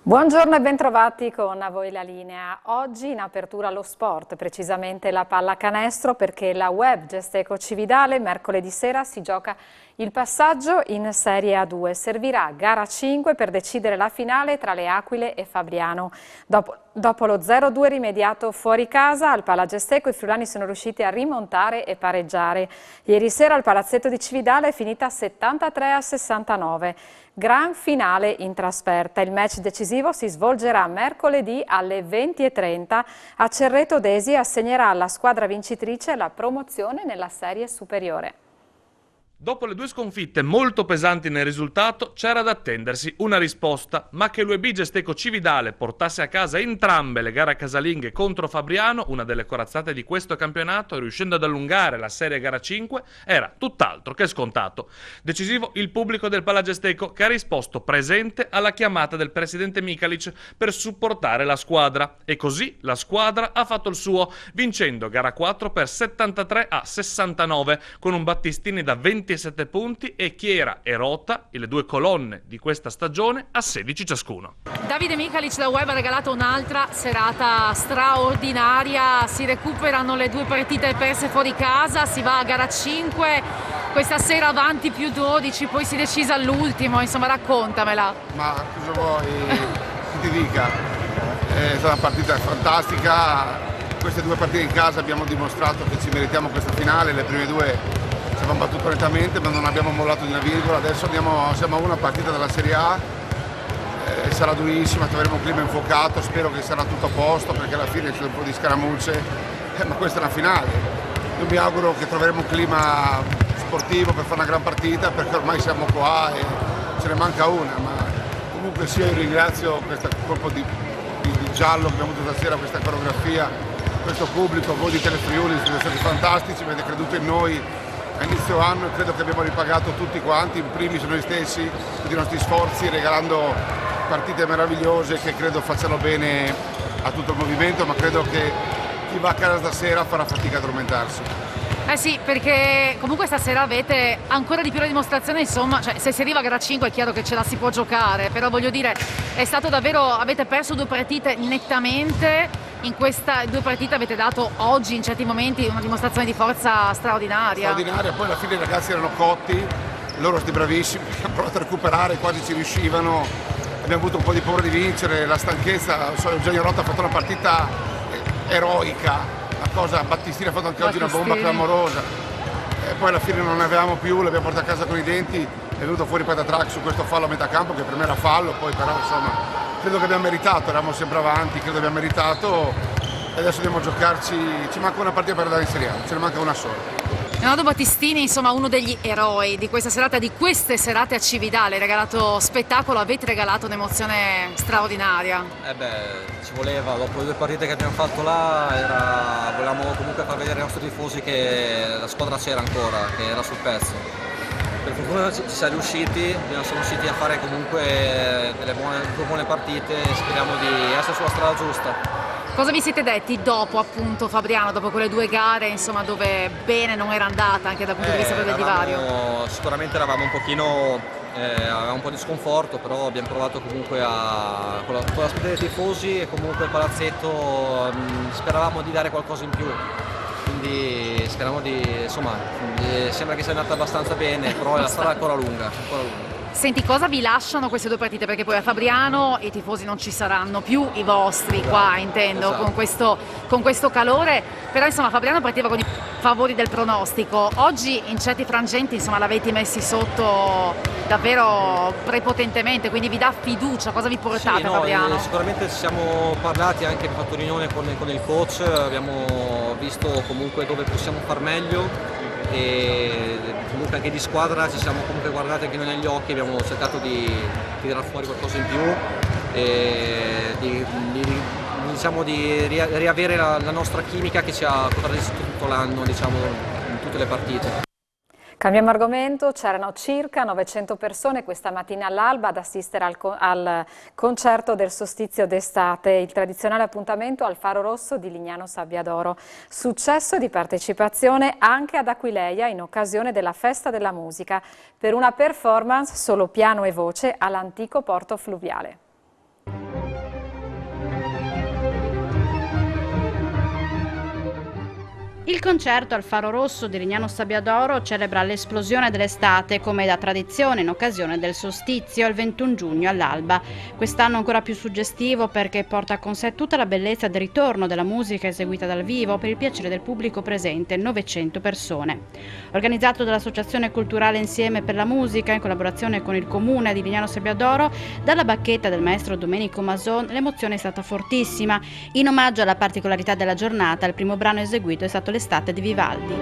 Buongiorno e bentrovati con A Voi la Linea. Oggi in apertura allo sport, precisamente la pallacanestro, perché la Web Gesteco Cividale mercoledì sera si gioca il passaggio in Serie A2. Servirà gara 5 per decidere la finale tra le Aquile e Fabriano. Dopo lo 0-2 rimediato fuori casa al Palagesteco, i friulani sono riusciti a rimontare e pareggiare. Ieri sera al Palazzetto di Cividale è finita 73-69. Gran finale in trasferta. Il match decisivo si svolgerà mercoledì alle 20:30 a Cerreto d'Esi e assegnerà alla squadra vincitrice la promozione nella serie superiore. Dopo le due sconfitte molto pesanti nel risultato, c'era da attendersi una risposta, ma che l'UEB Gesteco Cividale portasse a casa entrambe le gare casalinghe contro Fabriano, una delle corazzate di questo campionato, riuscendo ad allungare la serie gara 5, era tutt'altro che scontato. Decisivo il pubblico del Palagesteco, che ha risposto presente alla chiamata del presidente Mikalic per supportare la squadra. E così la squadra ha fatto il suo, vincendo gara 4 per 73-69, con un Battistini da 27 punti e Chiera e Rota, le due colonne di questa stagione, a 16 ciascuno. Davide Mikalic, la Web ha regalato un'altra serata straordinaria, si recuperano le due partite perse fuori casa, si va a gara 5, questa sera avanti più 12, poi si è decisa all'ultimo, insomma raccontamela. Ma cosa vuoi che ti dica? È stata una partita fantastica, queste due partite in casa abbiamo dimostrato che ci meritiamo questa finale, le prime due ci abbiamo battuto correttamente ma non abbiamo mollato di una virgola, adesso siamo a una partita della Serie A, sarà durissima, troveremo un clima infuocato, spero che sarà tutto a posto perché alla fine c'è un po' di scaramucce, ma questa è una finale. Io mi auguro che troveremo un clima sportivo per fare una gran partita perché ormai siamo qua e ce ne manca una, ma comunque sia io ringrazio questo colpo di giallo che abbiamo avuto stasera, questa coreografia, questo pubblico, voi di Telefriuli siete stati fantastici, avete creduto in noi a inizio anno e credo che abbiamo ripagato tutti quanti, in primis noi stessi, tutti i nostri sforzi, regalando partite meravigliose che credo facciano bene a tutto il movimento, ma credo che chi va a casa stasera farà fatica ad addormentarsi. Eh sì, perché comunque stasera avete ancora di più la dimostrazione, insomma, cioè se si arriva a gara 5 è chiaro che ce la si può giocare, però voglio dire, è stato davvero, avete perso due partite nettamente, in queste due partite avete dato oggi in certi momenti una dimostrazione di forza straordinaria. Straordinaria, poi alla fine i ragazzi erano cotti, loro stati bravissimi, hanno provato a recuperare, quasi ci riuscivano, abbiamo avuto un po' di paura di vincere, la stanchezza, Eugenio Rota ha fatto una partita eroica, la cosa, Battistini ha fatto anche oggi una bomba clamorosa, e poi alla fine non ne avevamo più, l'abbiamo portata a casa con i denti, è venuto fuori Patatrac su questo fallo a metà campo che per me era fallo, poi però insomma credo che abbiamo meritato, eravamo sempre avanti, credo abbiamo meritato e adesso dobbiamo giocarci, ci manca una partita per andare in Serie A, ce ne manca una sola. Leonardo Battistini, insomma uno degli eroi di questa serata, di queste serate a Cividale, hai regalato spettacolo, avete regalato un'emozione straordinaria. Ci voleva, dopo le due partite che abbiamo fatto là, volevamo comunque far vedere ai nostri tifosi che la squadra c'era ancora, che era sul pezzo. Per fortuna ci siamo riusciti a fare comunque due buone partite e speriamo di essere sulla strada giusta. Cosa vi siete detti dopo appunto Fabriano, dopo quelle due gare insomma dove bene non era andata anche dal punto di vista del divario? Sicuramente eravamo un pochino, avevamo un po' di sconforto, però abbiamo provato comunque con la spinta dei tifosi e comunque il palazzetto speravamo di dare qualcosa in più. Quindi speriamo sembra che sia andata abbastanza bene, però la strada è ancora lunga. Senti, cosa vi lasciano queste due partite? Perché poi a Fabriano i tifosi non ci saranno più, i vostri qua intendo, esatto. con questo calore, però insomma Fabriano partiva con i favori del pronostico, oggi in certi frangenti insomma l'avete messi sotto davvero prepotentemente, quindi vi dà fiducia, cosa vi portate a Fabriano? Sicuramente ci siamo parlati, anche abbiamo fatto riunione con il coach, abbiamo visto comunque dove possiamo far meglio e comunque anche di squadra ci siamo comunque guardati anche noi negli occhi, abbiamo cercato di tirare fuori qualcosa in più e di riavere la nostra chimica che ci ha contraddistinto tutto l'anno, diciamo, in tutte le partite. Cambiamo argomento, c'erano circa 900 persone questa mattina all'alba ad assistere al concerto del solstizio d'estate, il tradizionale appuntamento al Faro Rosso di Lignano Sabbiadoro. Successo di partecipazione anche ad Aquileia in occasione della Festa della Musica per una performance solo piano e voce all'antico porto fluviale. Il concerto al Faro Rosso di Lignano Sabbiadoro celebra l'esplosione dell'estate come da tradizione in occasione del solstizio il 21 giugno all'alba. Quest'anno ancora più suggestivo perché porta con sé tutta la bellezza del ritorno della musica eseguita dal vivo per il piacere del pubblico presente, 900 persone. Organizzato dall'Associazione Culturale Insieme per la Musica in collaborazione con il Comune di Lignano Sabbiadoro, dalla bacchetta del maestro Domenico Mason l'emozione è stata fortissima. In omaggio alla particolarità della giornata, il primo brano eseguito è stato L'estate di Vivaldi.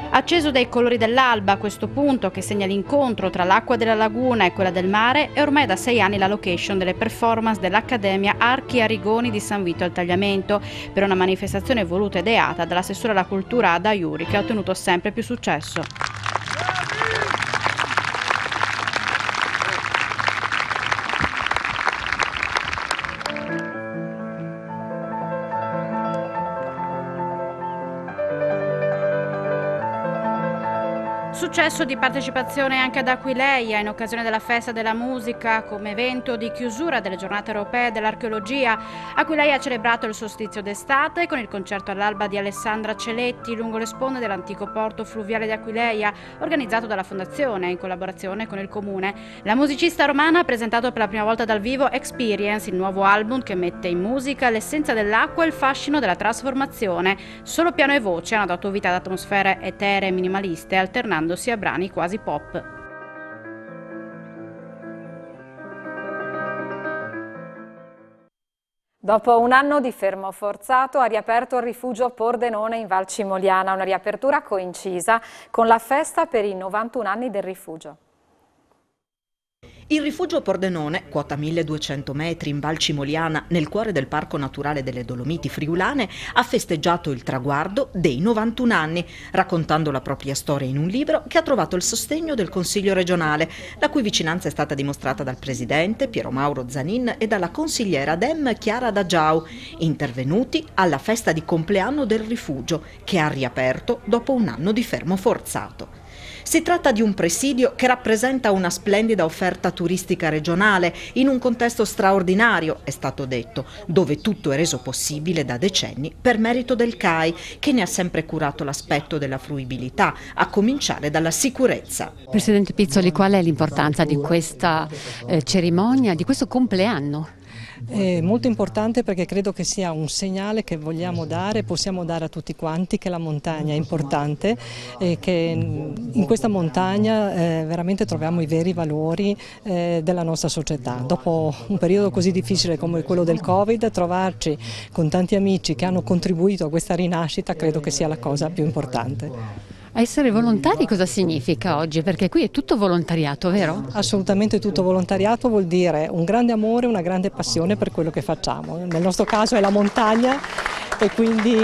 Acceso dai colori dell'alba, a questo punto che segna l'incontro tra l'acqua della laguna e quella del mare, è ormai da 6 anni la location delle performance dell'Accademia Archi Arrigoni di San Vito al Tagliamento, per una manifestazione voluta e ideata dall'assessore alla cultura Ada Iuri, che ha ottenuto sempre più successo. Successo di partecipazione anche ad Aquileia in occasione della Festa della Musica come evento di chiusura delle giornate europee dell'archeologia. Aquileia ha celebrato il solstizio d'estate con il concerto all'alba di Alessandra Celetti lungo le sponde dell'antico porto fluviale di Aquileia, organizzato dalla Fondazione in collaborazione con il Comune. La musicista romana ha presentato per la prima volta dal vivo Experience, il nuovo album che mette in musica l'essenza dell'acqua e il fascino della trasformazione. Solo piano e voce hanno dato vita ad atmosfere eteree e minimaliste, alternandosi a brani quasi pop. Dopo un anno di fermo forzato ha riaperto il rifugio Pordenone in Val Cimoliana, una riapertura coincisa con la festa per i 91 anni del rifugio. Il rifugio Pordenone, quota 1200 metri in Val Cimoliana, nel cuore del Parco Naturale delle Dolomiti Friulane, ha festeggiato il traguardo dei 91 anni, raccontando la propria storia in un libro che ha trovato il sostegno del Consiglio regionale, la cui vicinanza è stata dimostrata dal presidente Piero Mauro Zanin e dalla consigliera Dem Chiara Dagiau, intervenuti alla festa di compleanno del rifugio, che ha riaperto dopo un anno di fermo forzato. Si tratta di un presidio che rappresenta una splendida offerta turistica regionale in un contesto straordinario, è stato detto, dove tutto è reso possibile da decenni per merito del CAI, che ne ha sempre curato l'aspetto della fruibilità, a cominciare dalla sicurezza. Presidente Pizzoli, qual è l'importanza di questa cerimonia, di questo compleanno? È molto importante perché credo che sia un segnale che vogliamo dare, possiamo dare a tutti quanti, che la montagna è importante e che in questa montagna veramente troviamo i veri valori della nostra società. Dopo un periodo così difficile come quello del Covid, trovarci con tanti amici che hanno contribuito a questa rinascita credo che sia la cosa più importante. Essere volontari cosa significa oggi? Perché qui è tutto volontariato, vero? Assolutamente tutto volontariato, vuol dire un grande amore, una grande passione per quello che facciamo. Nel nostro caso è la montagna e quindi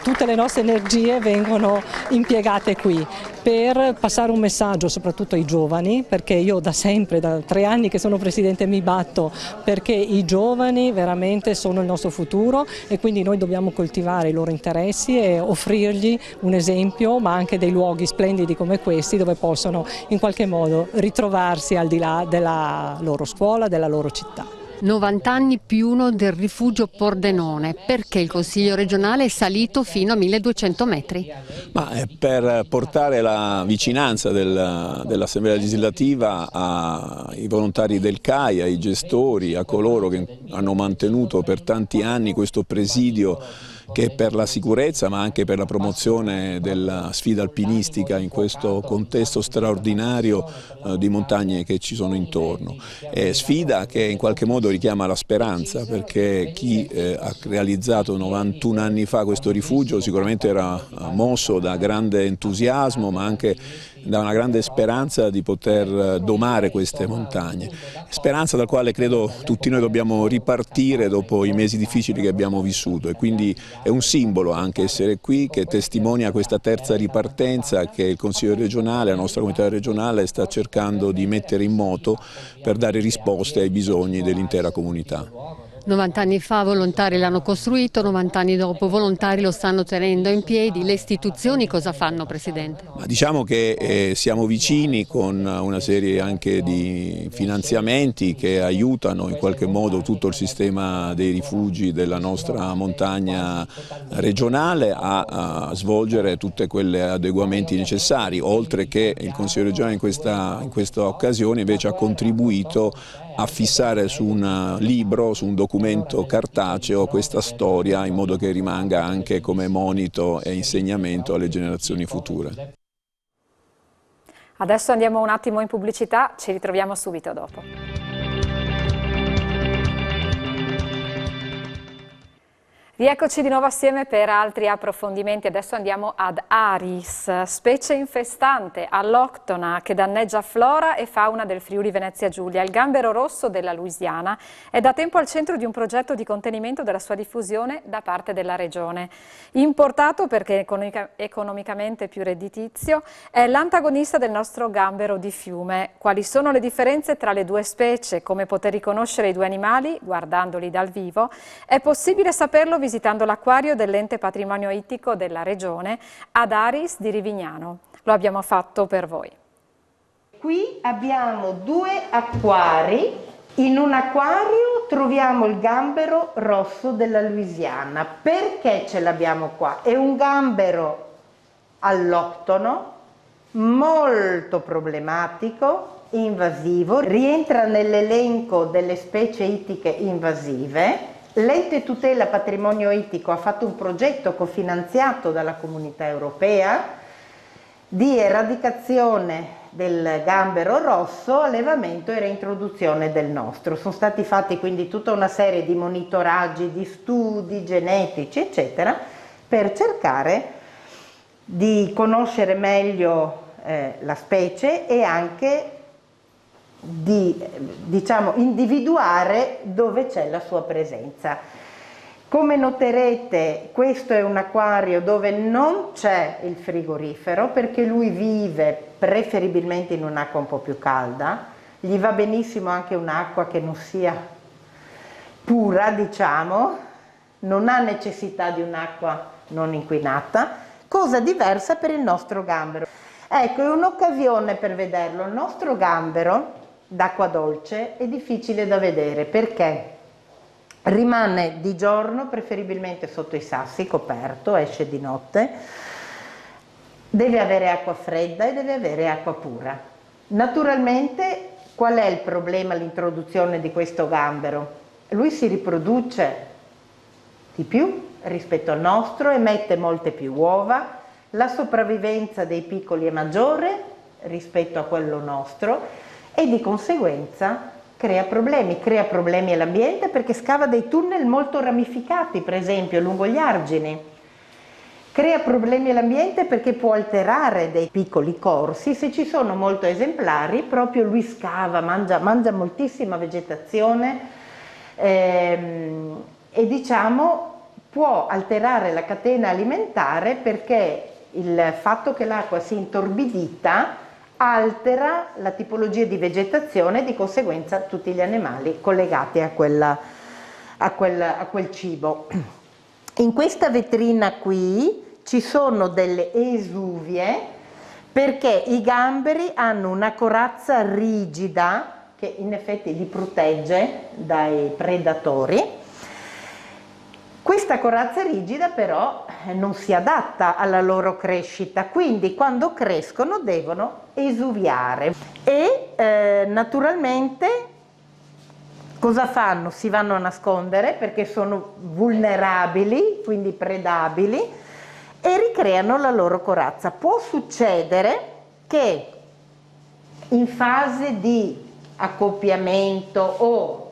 tutte le nostre energie vengono impiegate qui per passare un messaggio soprattutto ai giovani, perché io da sempre, da 3 anni che sono presidente, mi batto perché i giovani veramente sono il nostro futuro e quindi noi dobbiamo coltivare i loro interessi e offrirgli un esempio, ma anche dei luoghi splendidi come questi dove possono in qualche modo ritrovarsi al di là della loro scuola, della loro città. 90 anni più uno del rifugio Pordenone, perché il Consiglio regionale è salito fino a 1200 metri? Per portare la vicinanza dell'Assemblea legislativa ai volontari del CAI, ai gestori, a coloro che hanno mantenuto per tanti anni questo presidio che per la sicurezza ma anche per la promozione della sfida alpinistica in questo contesto straordinario di montagne che ci sono intorno. Sfida che in qualche modo richiama la speranza, perché chi ha realizzato 91 anni fa questo rifugio sicuramente era mosso da grande entusiasmo ma anche da una grande speranza di poter domare queste montagne, speranza dal quale credo tutti noi dobbiamo ripartire dopo i mesi difficili che abbiamo vissuto, e quindi è un simbolo anche essere qui che testimonia questa terza ripartenza che il Consiglio regionale, la nostra comunità regionale sta cercando di mettere in moto per dare risposte ai bisogni dell'intera comunità. 90 anni fa volontari l'hanno costruito, 90 anni dopo volontari lo stanno tenendo in piedi. Le istituzioni cosa fanno, Presidente? Ma diciamo che siamo vicini con una serie anche di finanziamenti che aiutano in qualche modo tutto il sistema dei rifugi della nostra montagna regionale a svolgere tutti quegli adeguamenti necessari, oltre che il Consiglio regionale in questa occasione invece ha contribuito a fissare su un libro, su un documento cartaceo questa storia in modo che rimanga anche come monito e insegnamento alle generazioni future. Adesso andiamo un attimo in pubblicità, ci ritroviamo subito dopo. Rieccoci di nuovo assieme per altri approfondimenti. Adesso andiamo ad Aris, specie infestante alloctona che danneggia flora e fauna del Friuli Venezia Giulia. Il gambero rosso della Louisiana è da tempo al centro di un progetto di contenimento della sua diffusione da parte della regione. Importato perché economicamente più redditizio, è l'antagonista del nostro gambero di fiume. Quali sono le differenze tra le due specie? Come poter riconoscere i due animali guardandoli dal vivo? È possibile saperlo visitando l'acquario dell'ente patrimonio ittico della regione ad Aris di Rivignano. Lo abbiamo fatto per voi. Qui abbiamo due acquari. In un acquario troviamo il gambero rosso della Louisiana. Perché ce l'abbiamo qua? È un gambero alloctono, molto problematico, invasivo, rientra nell'elenco delle specie ittiche invasive. L'ente tutela patrimonio ittico ha fatto un progetto cofinanziato dalla Comunità Europea di eradicazione del gambero rosso, allevamento e reintroduzione del nostro. Sono stati fatti quindi tutta una serie di monitoraggi, di studi genetici, eccetera, per cercare di conoscere meglio la specie e anche di individuare dove c'è la sua presenza. Come noterete, questo è un acquario dove non c'è il frigorifero perché lui vive preferibilmente in un'acqua un po' più calda, gli va benissimo anche un'acqua che non sia pura, diciamo, non ha necessità di un'acqua non inquinata, cosa diversa per il nostro gambero. Ecco, è un'occasione per vederlo. Il nostro gambero d'acqua dolce è difficile da vedere perché rimane di giorno, preferibilmente sotto i sassi, coperto, esce di notte, deve avere acqua fredda e deve avere acqua pura. Naturalmente, qual è il problema all'introduzione di questo gambero? Lui si riproduce di più rispetto al nostro, emette molte più uova, la sopravvivenza dei piccoli è maggiore rispetto a quello nostro e di conseguenza crea problemi all'ambiente perché scava dei tunnel molto ramificati, per esempio lungo gli argini. Crea problemi all'ambiente perché può alterare dei piccoli corsi, se ci sono molti esemplari proprio lui scava, mangia moltissima vegetazione e diciamo può alterare la catena alimentare perché il fatto che l'acqua sia intorbidita altera la tipologia di vegetazione e di conseguenza tutti gli animali collegati a quel cibo. In questa vetrina qui ci sono delle esuvie perché i gamberi hanno una corazza rigida che in effetti li protegge dai predatori. Questa corazza rigida però non si adatta alla loro crescita, quindi quando crescono devono esuviare e naturalmente cosa fanno? Si vanno a nascondere perché sono vulnerabili, quindi predabili, e ricreano la loro corazza. Può succedere che in fase di accoppiamento o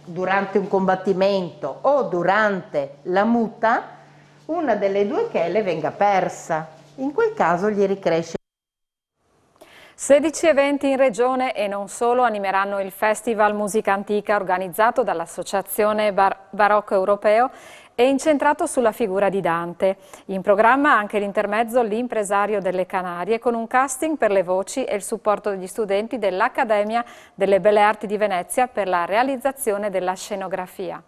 durante un combattimento o durante la muta, una delle due chele venga persa. In quel caso gli ricresce. 16 eventi in regione e non solo animeranno il Festival Musica Antica organizzato dall'Associazione Barocco Europeo e incentrato sulla figura di Dante. In programma anche l'intermezzo L'impresario delle Canarie con un casting per le voci e il supporto degli studenti dell'Accademia delle Belle Arti di Venezia per la realizzazione della scenografia.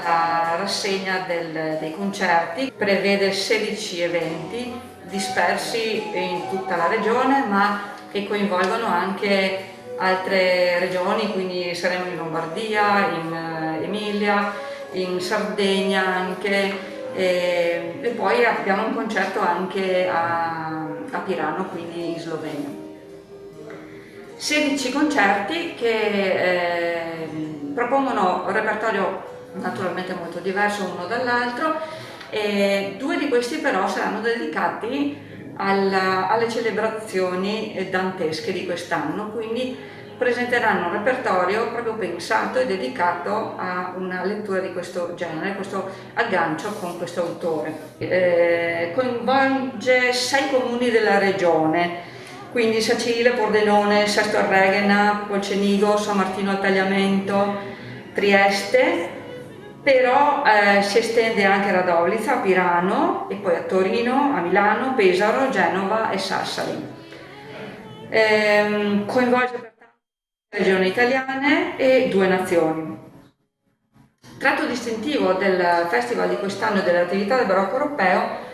la rassegna dei concerti, prevede 16 eventi dispersi in tutta la regione, ma che coinvolgono anche altre regioni, quindi saremo in Lombardia, in Emilia, in Sardegna anche, e poi abbiamo un concerto anche a Pirano, quindi in Slovenia. 16 concerti che propongono un repertorio naturalmente molto diverso uno dall'altro, e 2 di questi però saranno dedicati alle celebrazioni dantesche di quest'anno, quindi presenteranno un repertorio proprio pensato e dedicato a una lettura di questo genere, questo aggancio con questo autore. Coinvolge 6 comuni della regione, quindi Sacile, Pordenone, Sesto Arreghena, Polcenigo, San Martino al Tagliamento, Trieste, però si estende anche a Radovlizza, a Pirano, e poi a Torino, a Milano, Pesaro, Genova e Sassari. Coinvolge regioni italiane e 2 nazioni. Tratto distintivo del festival di quest'anno e dell'attività del barocco europeo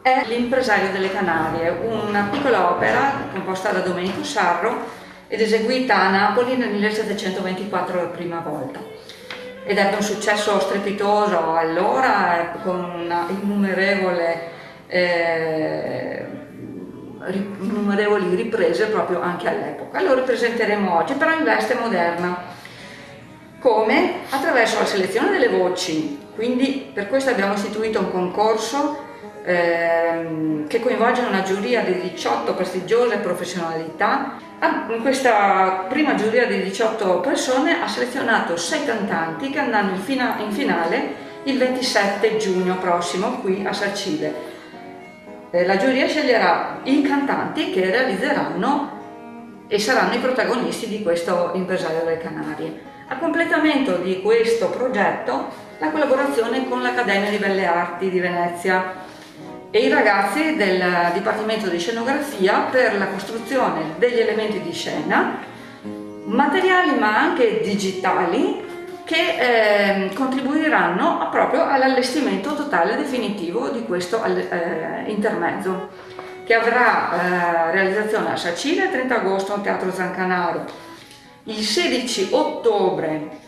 è L'impresario delle Canarie, una piccola opera composta da Domenico Sarro ed eseguita a Napoli nel 1724 per prima volta. Ed ebbe un successo strepitoso allora, con innumerevoli riprese proprio anche all'epoca. Lo ripresenteremo oggi, però in veste moderna. Come? Attraverso la selezione delle voci, quindi per questo abbiamo istituito un concorso che coinvolge una giuria di 18 prestigiose professionalità. In questa prima giuria di 18 persone ha selezionato 6 cantanti che andranno in finale il 27 giugno prossimo qui a Sacile. La giuria sceglierà i cantanti che realizzeranno e saranno i protagonisti di questo Impresario delle Canarie. A completamento di questo progetto, la collaborazione con l'Accademia di Belle Arti di Venezia e i ragazzi del Dipartimento di Scenografia per la costruzione degli elementi di scena, materiali ma anche digitali, che contribuiranno proprio all'allestimento totale e definitivo di questo intermezzo, che avrà realizzazione a Sacile il 30 agosto al Teatro Zancanaro, il 16 ottobre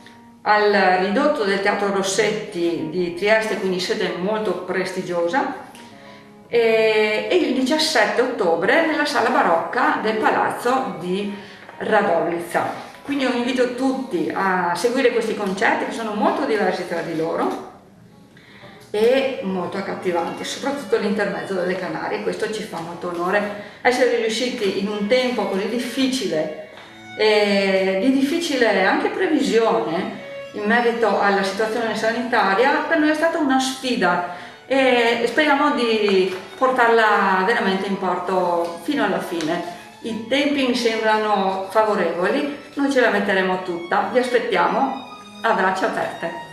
al ridotto del Teatro Rossetti di Trieste, quindi sede molto prestigiosa, e il 17 ottobre nella Sala Barocca del Palazzo di Radovlizza. Quindi io invito tutti a seguire questi concerti che sono molto diversi tra di loro e molto accattivanti, soprattutto l'intermezzo delle Canarie. Questo ci fa molto onore essere riusciti in un tempo così difficile e di difficile anche previsione in merito alla situazione sanitaria. Per noi è stata una sfida e speriamo di portarla veramente in porto fino alla fine. I tempi mi sembrano favorevoli, noi ce la metteremo tutta, vi aspettiamo a braccia aperte.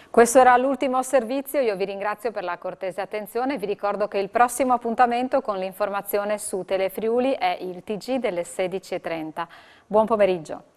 Questo era l'ultimo servizio, io vi ringrazio per la cortese attenzione, vi ricordo che il prossimo appuntamento con l'informazione su Telefriuli è il TG delle 16:30. Buon pomeriggio.